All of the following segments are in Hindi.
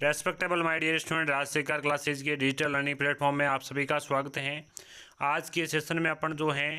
Respectable my dear student, Rajshekhar classes के डिजिटल लर्निंग प्लेटफॉर्म में आप सभी का स्वागत है। आज के सेशन में अपन जो है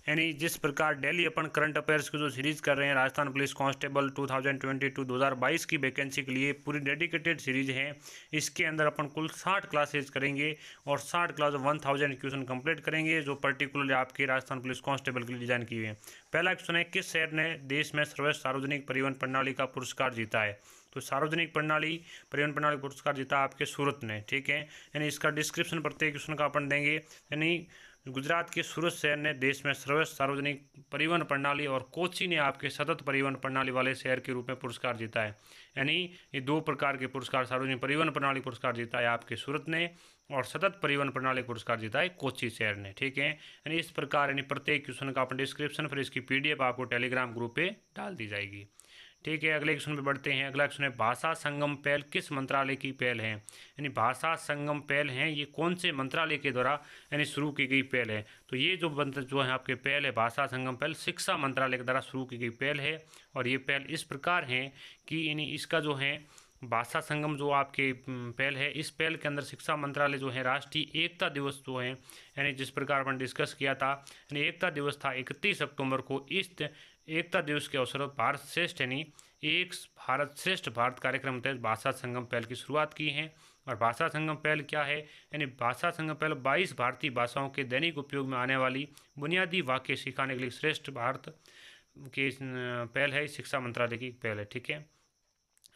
यानी जिस प्रकार डेली अपन करंट अफेयर्स की जो सीरीज़ कर रहे हैं राजस्थान पुलिस कांस्टेबल 2022-2022 की वैकेंसी के लिए पूरी डेडिकेटेड सीरीज है। इसके अंदर अपन कुल 60 क्लासेज करेंगे और 60 क्लास 1000 क्वेश्चन कंप्लीट करेंगे जो पर्टिकुलरली आपके राजस्थान पुलिस कांस्टेबल के लिए डिजाइन की हुई है। पहला क्वेश्चन है, किस शहर ने देश में सर्वश्रेष्ठ सार्वजनिक परिवहन प्रणाली का पुरस्कार जीता है? तो सार्वजनिक परिवहन प्रणाली पुरस्कार जीता आपके सूरत ने। ठीक है, यानी इसका डिस्क्रिप्शन प्रत्येक क्वेश्चन का अपन देंगे। यानी गुजरात के सूरत शहर ने देश में सर्वश्रेष्ठ सार्वजनिक परिवहन प्रणाली और कोची ने आपके सतत परिवहन प्रणाली वाले शहर के रूप में पुरस्कार जीता है। यानी ये दो प्रकार के पुरस्कार, सार्वजनिक परिवहन प्रणाली पुरस्कार जीता है आपके सूरत ने और सतत परिवहन प्रणाली पुरस्कार जीता है कोची शहर ने। ठीक है, यानी इस प्रकार यानी प्रत्येक क्वेश्चन का अपन डिस्क्रिप्शन फिर इसकी PDF आपको टेलीग्राम ग्रुप पे डाल दी जाएगी। ठीक है, अगले क्वेश्चन पे बढ़ते हैं। अगला क्वेश्चन है, भाषा संगम पहल किस मंत्रालय की पहल है? यानी भाषा संगम पहल है ये कौन से मंत्रालय के द्वारा यानी शुरू की गई पहल है? तो ये जो है आपके पहल है भाषा संगम पहल शिक्षा मंत्रालय के द्वारा शुरू की गई पहल है। और ये पहल इस प्रकार है कि यानी इसका जो है भाषा संगम जो आपके पहल है, इस पहल के अंदर शिक्षा मंत्रालय जो है राष्ट्रीय एकता दिवस जो है यानी जिस प्रकार अपन डिस्कस किया था, यानी एकता दिवस था 31 अक्टूबर को। इस एकता दिवस के अवसर पर भारत श्रेष्ठ यानी एक भारत श्रेष्ठ भारत कार्यक्रम तहत भाषा संगम पहल की शुरुआत की है। और भाषा संगम पहल क्या है? यानी भाषा संगम पहल 22 भारतीय भाषाओं के दैनिक उपयोग में आने वाली बुनियादी वाक्य सिखाने के लिए श्रेष्ठ भारत की पहल है, शिक्षा मंत्रालय की पहल है। ठीक है,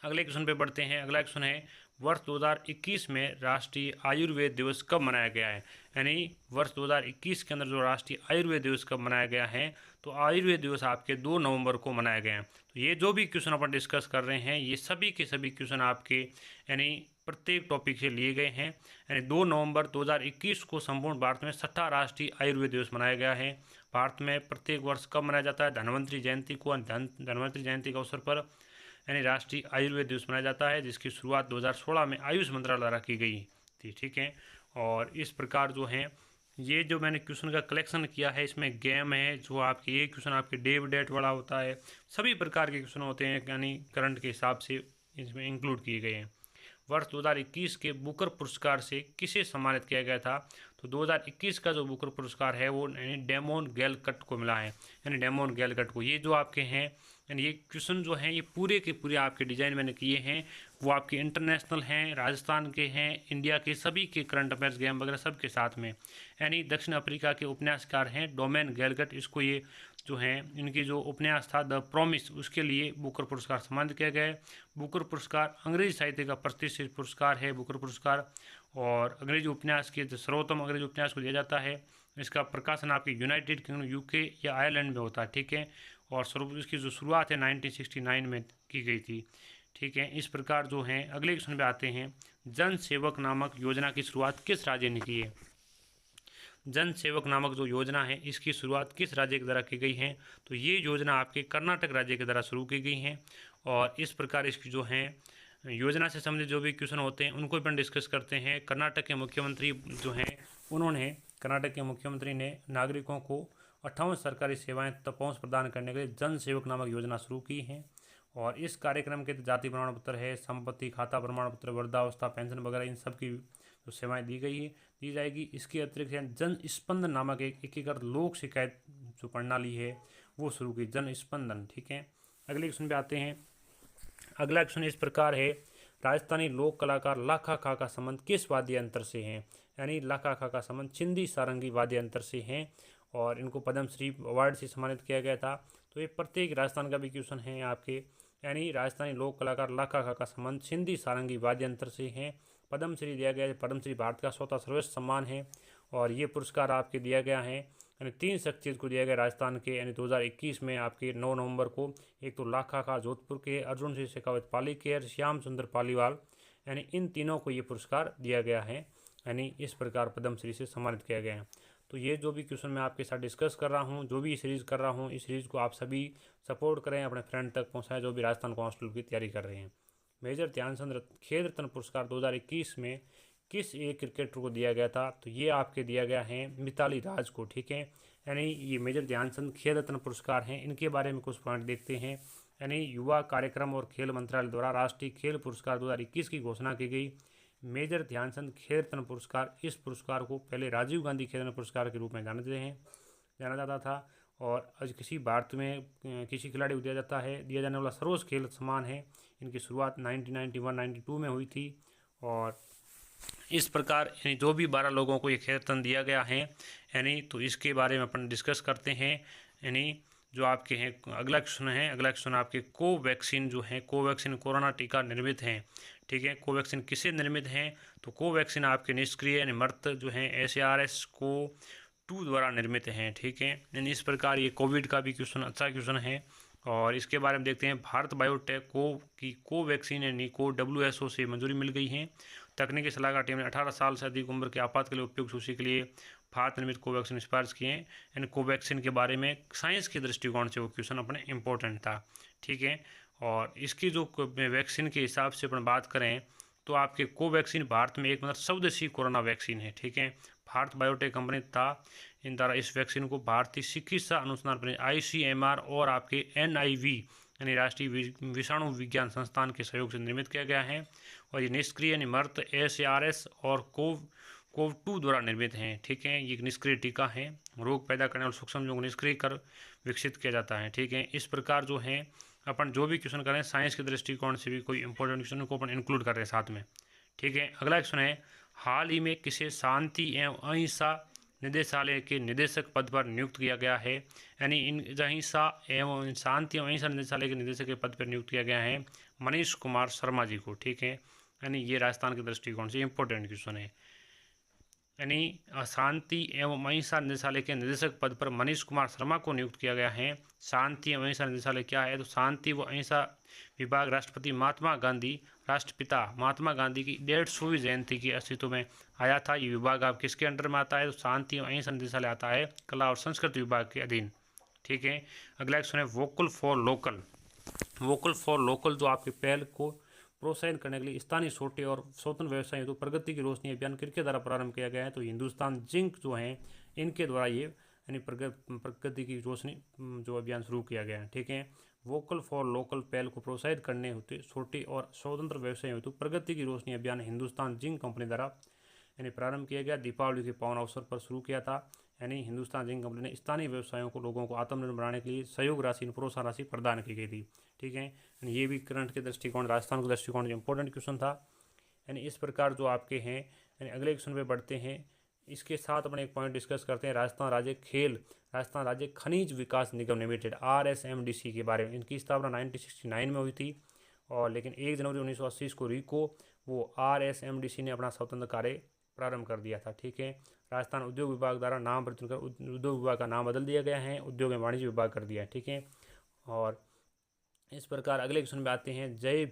अगले क्वेश्चन पे बढ़ते हैं। अगला क्वेश्चन है, वर्ष 2021 में राष्ट्रीय आयुर्वेद दिवस कब मनाया गया है? यानी वर्ष 2021 के अंदर जो राष्ट्रीय आयुर्वेद दिवस कब मनाया गया है? तो आयुर्वेद दिवस आपके 2 नवंबर को मनाया गया है। तो ये जो भी क्वेश्चन अपन डिस्कस कर रहे हैं ये सभी के सभी क्वेश्चन आपके यानी प्रत्येक टॉपिक से लिए गए हैं। यानी 2 नवंबर 2021 को संपूर्ण भारत में 6ठा राष्ट्रीय आयुर्वेद दिवस मनाया गया है। भारत में प्रत्येक वर्ष कब मनाया जाता है? धन्वंतरि जयंती को। धन्वंतरि जयंती के अवसर पर यानी राष्ट्रीय आयुर्वेद दिवस मनाया जाता है जिसकी शुरुआत 2016 में आयुष मंत्रालय द्वारा की गई थी। ठीक है, और इस प्रकार जो है ये जो मैंने क्वेश्चन का कलेक्शन किया है इसमें गेम है जो आपके ये क्वेश्चन आपके डेव डेट वाला होता है, सभी प्रकार के क्वेश्चन होते हैं यानी करंट के हिसाब से इसमें इंक्लूड किए गए हैं। वर्ष 2021 के बुकर पुरस्कार से किसे सम्मानित किया गया था? तो 2021 का जो बुकर पुरस्कार है वो यानी डेमोन गैलकट को मिला है। यानी डेमोन गैलकट को। ये जो आपके हैं यानी ये क्वेश्चन जो हैं ये पूरे के पूरे आपके डिज़ाइन मैंने किए हैं वो आपके इंटरनेशनल हैं, राजस्थान के हैं, इंडिया के सभी के करंट अफेयर्स गेम वगैरह सब के साथ में। यानी दक्षिण अफ्रीका के उपन्यासकार हैं डोमेन गैलकट, इसको ये जो हैं इनकी जो उपन्यास था द प्रॉमिस उसके लिए बुकर पुरस्कार सम्मानित किया गया है। बुकर पुरस्कार अंग्रेजी साहित्य का प्रतिष्ठित पुरस्कार है बुकर पुरस्कार, और अंग्रेजी उपन्यास के सर्वोत्तम अंग्रेजी उपन्यास को दिया जाता है। इसका प्रकाशन आपके यूनाइटेड किंगडम UK या आयरलैंड में होता है। ठीक है, और इसकी जो शुरुआत है 1969 में की गई थी। ठीक है, इस प्रकार जो हैं अगले क्वेश्चन पे आते हैं। जन सेवक नामक योजना की शुरुआत किस राज्य ने की है? जन सेवक नामक जो योजना है इसकी शुरुआत किस राज्य के द्वारा की गई है? तो ये योजना आपके कर्नाटक राज्य के द्वारा शुरू की गई है। और इस प्रकार इसकी जो है योजना से संबंधित जो भी क्वेश्चन होते हैं उनको अपन डिस्कस करते हैं। कर्नाटक के मुख्यमंत्री जो हैं कर्नाटक के मुख्यमंत्री ने नागरिकों को 58 सरकारी सेवाएं तक पहुँच प्रदान करने के लिए जन सेवक नामक योजना शुरू की है। और इस कार्यक्रम के जाति प्रमाण पत्र है, संपत्ति खाता प्रमाण पत्र, वृद्धावस्था पेंशन वगैरह इन सब की जो सेवाएं दी जाएगी। इसके अतिरिक्त जन स्पंदन नामक एक एकीकृत लोक शिकायत जो प्रणाली है वो शुरू की, जन स्पंदन। ठीक है, अगले क्वेश्चन पे आते हैं। अगला क्वेश्चन इस प्रकार है, राजस्थानी लोक कलाकार लाखा खा का संबंध किस वाद्य यंत्र से है? यानी लाखा खा का संबंध सिंधी सारंगी वाद्य यंत्र से है और इनको पद्मश्री अवार्ड से सम्मानित किया गया था। तो ये प्रत्येक राजस्थान का भी क्वेश्चन है आपके। यानी राजस्थानी लोक कलाकार लाखा खा का संबंध सिंधी सारंगी वाद्य यंत्र से है। पद्मश्री दिया गया है, पद्मश्री भारत का स्वतः सर्वोच्च सम्मान है और ये पुरस्कार आपके दिया गया है यानी 3 शख्सियत को दिया गया राजस्थान के यानी 2021 में आपके 9 नवंबर को। एक तो लाखा खा जोधपुर के, अर्जुन सिंह शेखावत पालीकेर, श्याम सुंदर पालीवाल, यानी इन तीनों को ये पुरस्कार दिया गया है। यानी इस प्रकार पद्मश्री से सम्मानित किया गया है। तो ये जो भी क्वेश्चन मैं आपके साथ डिस्कस कर रहा हूँ, जो भी सीरीज़ कर रहा हूँ, इस सीरीज़ को आप सभी सपोर्ट करें, अपने फ्रेंड तक पहुँचाएं जो भी राजस्थान कांस्टेबल की तैयारी कर रहे हैं। मेजर ध्यानचंद खेल रत्न पुरस्कार 2021 में किस एक क्रिकेटर को दिया गया था? तो ये आपके दिया गया है मिताली राज को। ठीक है, यानी ये मेजर ध्यानचंद खेल रत्न पुरस्कार हैं, इनके बारे में कुछ पॉइंट देखते हैं। यानी युवा कार्यक्रम और खेल मंत्रालय द्वारा राष्ट्रीय खेल पुरस्कार 2021 की घोषणा की गई। मेजर ध्यानचंद खेल रत्न पुरस्कार, इस पुरस्कार को पहले राजीव गांधी खेल रत्न पुरस्कार के रूप में जाना जाता था और आज किसी भारत में किसी खिलाड़ी को दिया जाने वाला सर्वोच्च खेल सम्मान है। इनकी शुरुआत 1991-92 में हुई थी और इस प्रकार यानी जो भी 12 लोगों को ये खेल रत्न दिया गया है यानी, तो इसके बारे में अपन डिस्कस करते हैं। यानी जो आपके हैं अगला क्वेश्चन आपके कोवैक्सीन जो है, कोवैक्सीन कोरोना टीका निर्मित हैं, ठीक है। कोवैक्सीन किससे निर्मित हैं, तो कोवैक्सीन आपके निष्क्रिय यानी मृत जो हैं SARS-CoV-2 द्वारा निर्मित हैं, ठीक है। यानी इस प्रकार ये कोविड का भी क्वेश्चन अच्छा क्वेश्चन है। और इसके बारे में देखते हैं, भारत बायोटेक की कोवैक्सीन यानी को WHO से मंजूरी मिल गई है। तकनीकी सलाहकार टीम ने 18 साल से अधिक उम्र के आपातकालीन उपयोग सूची के लिए भारत निर्मित कोवैक्सीन सिफारिश किए हैं। यानी कोवैक्सीन के बारे में साइंस के दृष्टिकोण से वो क्वेश्चन अपने इम्पोर्टेंट था, ठीक है। और इसकी जो वैक्सीन के हिसाब से अपन बात करें तो आपके कोवैक्सीन भारत में एक मतलब स्वदेशी कोरोना वैक्सीन है, ठीक है। भारत बायोटेक कंपनी था इन द्वारा इस वैक्सीन को भारतीय चिकित्सा अनुसंधान परिषद ICMR और आपके NIV यानी राष्ट्रीय विषाणु विज्ञान संस्थान के सहयोग से निर्मित किया गया है। और ये निष्क्रिय यानी मृत SARS और CoV-2 द्वारा निर्मित हैं, ठीक है। ये निष्क्रिय टीका है, रोग पैदा करने वाले सूक्ष्म जीवों को निष्क्रिय कर विकसित किया जाता है, ठीक है। इस प्रकार जो है अपन जो भी क्वेश्चन करें साइंस के दृष्टिकोण से भी कोई इंपॉर्टेंट क्वेश्चन को अपन इंक्लूड कर रहे हैं साथ में, ठीक है। अगला क्वेश्चन है, हाल ही में किसे शांति एवं अहिंसा निदेशालय के निदेशक पद पर नियुक्त किया गया है। यानी इन अहिंसा एवं शांति एवं अहिंसा निदेशालय के निदेशक के पद पर नियुक्त किया गया है मनीष कुमार शर्मा जी को, ठीक है। यानी ये राजस्थान के दृष्टिकोण से इंपॉर्टेंट क्वेश्चन है। यानी शांति एवं अहिंसा निदेशालय के निदेशक पद पर मनीष कुमार शर्मा को नियुक्त किया गया है। शांति एवं अहिंसा निदेशालय क्या है, तो शांति व अहिंसा विभाग राष्ट्रपिता महात्मा गांधी की 150वीं जयंती के अस्तित्व में आया था। ये विभाग आप किसके अंडर में आता है, तो शांति एवं अहिंसा निदेशालय आता है कला और संस्कृति विभाग के अधीन, ठीक है। अगला क्वेश्चन है, वोकल फॉर लोकल जो आपके पहल को प्रोत्साहित करने के लिए स्थानीय छोटे और स्वतंत्र व्यवसाय तो प्रगति की रोशनी अभियान किसके द्वारा प्रारंभ किया गया है, तो हिंदुस्तान जिंक जो है इनके द्वारा ये यानी प्रगति की रोशनी जो अभियान शुरू किया गया है, ठीक है। वोकल फॉर लोकल पहल को प्रोत्साहित करने होते छोटे और स्वतंत्र व्यवसाय हेतु प्रगति की रोशनी अभियान हिंदुस्तान जिंक कंपनी द्वारा यानी प्रारंभ किया गया, दीपावली के पावन अवसर पर शुरू किया था। यानी हिंदुस्तान जिंक कंपनी ने स्थानीय व्यवसायों को लोगों को आत्मनिर्भर बनाने के लिए सहयोग राशि प्रोत्साहन राशि प्रदान की गई थी, ठीक है। ये भी करंट के दृष्टिकोण राजस्थान के दृष्टिकोण से इंपॉर्टेंट क्वेश्चन था। यानी इस प्रकार जो आपके हैं यानी अगले क्वेश्चन पे बढ़ते हैं। इसके साथ अपने एक पॉइंट डिस्कस करते हैं, राजस्थान राज्य खनिज विकास निगम लिमिटेड RSMDC के बारे में। इनकी स्थापना 1969 में हुई थी और लेकिन 1 जनवरी 1980 को वो RSMDC ने अपना स्वतंत्र कार्य प्रारंभ कर दिया था, ठीक है। राजस्थान उद्योग विभाग द्वारा नाम परिवर्तन कर उद्योग विभाग का नाम बदल दिया गया है, उद्योग एवं वाणिज्य विभाग कर दिया है, ठीक है। और इस प्रकार अगले क्वेश्चन में आते हैं, जय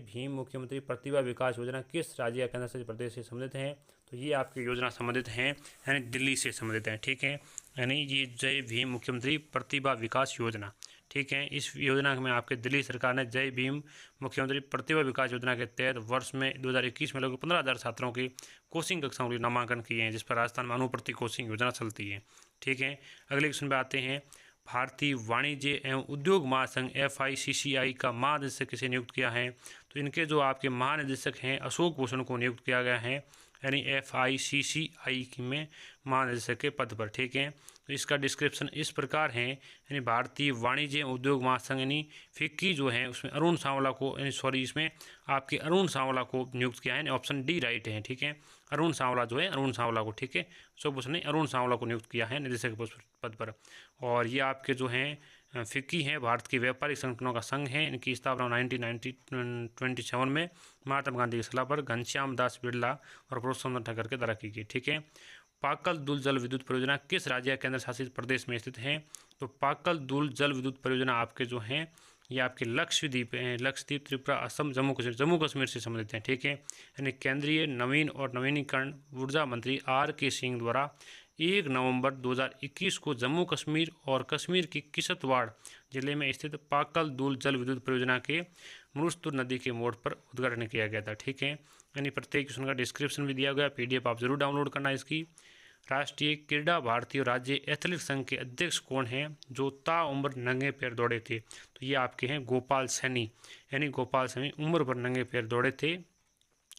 भीम मुख्यमंत्री प्रतिभा विकास योजना किस राज्य या केंद्र शासित प्रदेश से संबंधित है, तो ये आपकी योजना संबंधित हैं यानी दिल्ली से संबंधित हैं, ठीक है। यानी ये जय भीम मुख्यमंत्री प्रतिभा विकास योजना, ठीक है। इस योजना में आपके दिल्ली सरकार ने जय भीम मुख्यमंत्री प्रतिभा विकास योजना के तहत वर्ष में 2021 में लगभग 15,000 छात्रों की कोचिंग कक्षाओं के लिए नामांकन किए हैं, जिस पर राजस्थान में अनुप्रति कोचिंग योजना चलती है, ठीक है। अगले क्वेश्चन पे आते हैं, भारतीय वाणिज्य एवं उद्योग महासंघ FICCI का महानिदेशक किसे नियुक्त किया है, तो इनके जो आपके महानिदेशक हैं अशोक भूषण को नियुक्त किया गया है यानी FICCI में महानिदेशक के पद पर, ठीक है। तो इसका डिस्क्रिप्शन इस प्रकार है, यानी भारतीय वाणिज्य उद्योग महासंघ यानी फिक्की जो है उसमें अरुण सांवला को इसमें आपके अरुण सांवला को नियुक्त किया है, ऑप्शन D राइट है, ठीक है। अरुण सांवला को, ठीक है, अशोक भूषण ने अरुण सांवला को नियुक्त किया है निदेशक पद पर। और ये आपके जो हैं फिक्की हैं भारत की व्यापारिक संगठनों का संघ है। इनकी स्थापना 1927 में महात्मा गांधी की सलाह पर घनश्याम दास बिरला और प्रोत्साहन ठक्कर के द्वारा की गई, ठीक है। पाकल दुल जल विद्युत परियोजना किस राज्य या केंद्र शासित प्रदेश में स्थित है, तो पाकल दुल जल विद्युत परियोजना आपके जो हैं ये आपके लक्षद्वीप त्रिपुरा असम जम्मू कश्मीर से संबंधित हैं, ठीक है। यानी केंद्रीय नवीन और नवीनीकरण ऊर्जा मंत्री RK सिंह द्वारा 1 नवंबर 2021 को जम्मू कश्मीर और कश्मीर की किश्तवाड़ जिले में स्थित पाकल दुल जल विद्युत परियोजना के मरुस्तुर नदी के मोड़ पर उद्घाटन किया गया था, ठीक है। यानी प्रत्येक क्वेश्चन का डिस्क्रिप्शन भी दिया गया, PDF आप जरूर डाउनलोड करना इसकी। राष्ट्रीय क्रीड़ा भारतीय राज्य एथलेटिक संघ के अध्यक्ष कौन हैं जो ताउम्र नंगे पैर दौड़े थे? तो ये आपके हैं गोपाल सैनी, यानी गोपाल सैनी उम्र भर नंगे पैर दौड़े थे।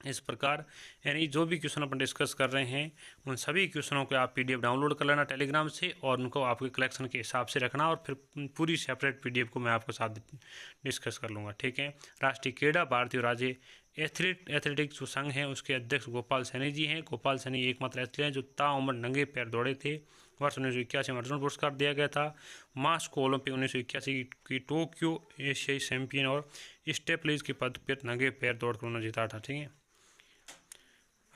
इस प्रकार यानी जो भी क्वेश्चन अपन डिस्कस कर रहे हैं उन सभी क्वेश्चनों को आप पीडीएफ डाउनलोड कर लेना टेलीग्राम से, और उनको आपके कलेक्शन के हिसाब से रखना, और फिर पूरी सेपरेट पीडीएफ को मैं आपके साथ डिस्कस कर लूँगा, ठीक है। राष्ट्रीय क्रीड़ा भारतीय राज्य एथलेटिक्स जो संघ है उसके अध्यक्ष गोपाल सैनी जी हैं। गोपाल सैनी एकमात्र एथलीट हैं जो ताउम्र नंगे पैर दौड़े थे। वर्ष 1981 में अर्जुन पुरस्कार दिया गया था। मास्को ओलंपिक 1981 की टोक्यो एशियाई चैंपियन और स्टेपलेज के पद पर नंगे पैर दौड़कर उन्होंने जीता था, ठीक है।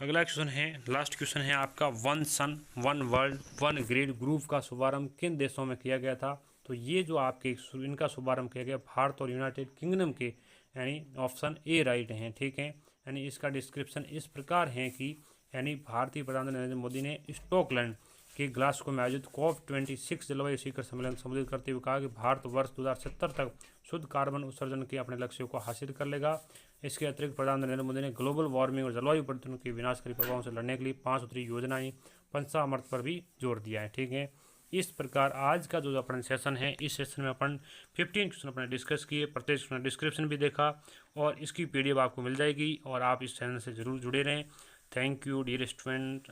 अगला क्वेश्चन है, लास्ट क्वेश्चन है आपका, one sun one world one grid group का शुभारंभ किन देशों में किया गया था? तो ये जो आपके इनका शुभारंभ किया गया भारत और यूनाइटेड किंगडम के, यानी ऑप्शन ए राइट हैं, ठीक है। यानी इसका डिस्क्रिप्शन इस प्रकार है कि यानी भारतीय प्रधानमंत्री नरेंद्र मोदी ने स्टॉकलैंड के ग्लासगो में आयोजित COP26 जलवायु शिखर सम्मेलन को संबोधित करते हुए कहा कि भारत वर्ष 2070 तक शुद्ध कार्बन उत्सर्जन के अपने लक्ष्यों को हासिल कर लेगा। इसके अतिरिक्त प्रधानमंत्री नरेंद्र मोदी ने ग्लोबल वार्मिंग और जलवायु परिवर्तन के विनाशकारी प्रभावों से लड़ने के लिए 5 सूत्री योजनाएं पंचामृत पर भी जोर दिया है, ठीक है। इस प्रकार आज का जो अपन सेशन है, इस सेशन में अपन 15 क्वेश्चन अपने डिस्कस किए, प्रत्येक क्वेश्चन डिस्क्रिप्शन भी देखा, और इसकी पीडीएफ आपको मिल जाएगी, और आप इस चैनल से जरूर जुड़े रहें। Thank you dear student.